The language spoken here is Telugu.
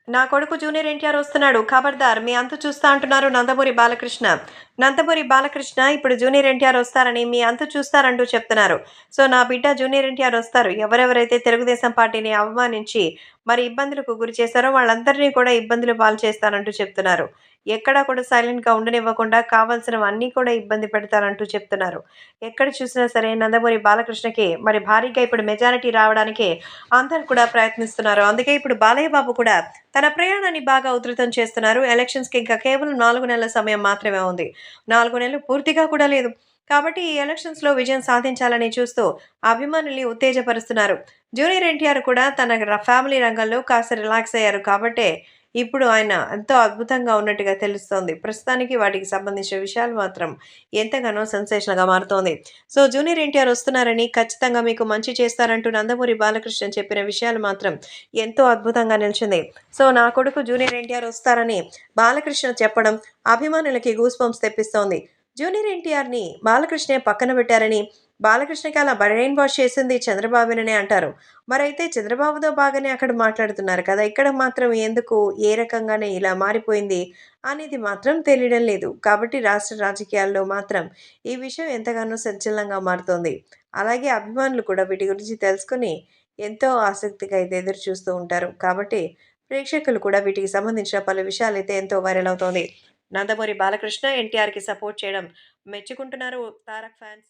నా కొడుకు జూనియర్ ఎన్టీఆర్ వస్తున్నాడు. ఖబర్దార్ మీ అంతు చూస్తా అంటున్నారు నందమూరి బాలకృష్ణ. నందమూరి బాలకృష్ణ ఇప్పుడు జూనియర్ ఎన్టీఆర్ వస్తారని మీ అంతు చూస్తారంటూ చెప్తున్నారు. సో, నా బిడ్డ జూనియర్ ఎన్టీఆర్ వస్తారు. ఎవరెవరైతే తెలుగుదేశం పార్టీని అవమానించి మరి ఇబ్బందులకు గురి చేశారో వాళ్ళందరినీ కూడా ఇబ్బందుల పాలు చేస్తానంటూ చెప్తున్నారు. ఎక్కడా కూడా సైలెంట్‌గా ఉండనివ్వకుండా కావాల్సినవన్నీ కూడా ఇబ్బంది పెడతారంటూ చెప్తున్నారు. ఎక్కడ చూసినా సరే నందమూరి బాలకృష్ణకి మరి భారీగా ఇప్పుడు మెజారిటీ రావడానికి అందరూ కూడా ప్రయత్నిస్తున్నారు. అందుకే ఇప్పుడు బాలయ్య బాబు కూడా తన ప్రయాణాన్ని బాగా ఉధృతం చేస్తున్నారు. ఎలక్షన్స్‌కి ఇంకా కేవలం 4 నెలల సమయం మాత్రమే ఉంది. 4 నెలలు పూర్తిగా కూడా లేదు. కాబట్టి ఈ ఎలక్షన్స్‌లో విజయం సాధించాలని చూస్తూ అభిమానుల్ని ఉత్తేజపరుస్తున్నారు. జూనియర్ ఎన్టీఆర్ కూడా తన ఫ్యామిలీ రంగంలో కాస్త రిలాక్స్ అయ్యారు కాబట్టే ఇప్పుడు ఆయన ఎంతో అద్భుతంగా ఉన్నట్టుగా తెలుస్తోంది. ప్రస్తుతానికి వాటికి సంబంధించిన విషయాలు మాత్రం ఎంతగానో సెన్సేషనల్‌గా మారుతోంది. సో, జూనియర్ ఎన్టీఆర్ వస్తున్నారని ఖచ్చితంగా మీకు మంచి చేస్తారంటూ నందమూరి బాలకృష్ణ చెప్పిన విషయాలు మాత్రం ఎంతో అద్భుతంగా నిలిచింది. సో, నా కొడుకు జూనియర్ ఎన్టీఆర్ వస్తారని బాలకృష్ణ చెప్పడం అభిమానులకి గూస్ బంప్స్ తెప్పిస్తోంది. జూనియర్ ఎన్టీఆర్‌ని బాలకృష్ణే పక్కన పెట్టారని, బాలకృష్ణకి అలా బ్రెయిన్ వాష్ చేసింది చంద్రబాబుననే అంటారు. మరైతే చంద్రబాబుతో బాగానే అక్కడ మాట్లాడుతున్నారు కదా! ఇక్కడ మాత్రం ఎందుకు, ఏ రకంగానే ఇలా మారిపోయింది అనేది మాత్రం తెలియడం లేదు. కాబట్టి రాష్ట్ర రాజకీయాల్లో మాత్రం ఈ విషయం ఎంతగానో సంచలనంగా మారుతోంది. అలాగే అభిమానులు కూడా వీటి గురించి తెలుసుకొని ఎంతో ఆసక్తిగా అయితే ఎదురు చూస్తూ ఉంటారు. కాబట్టి ప్రేక్షకులు కూడా వీటికి సంబంధించిన పలు విషయాలైతే ఎంతో వైరల్ అవుతోంది. నందమూరి బాలకృష్ణ ఎన్టీఆర్‌కి సపోర్ట్ చేయడం మెచ్చుకుంటున్నారు తారక్ ఫ్యాన్స్.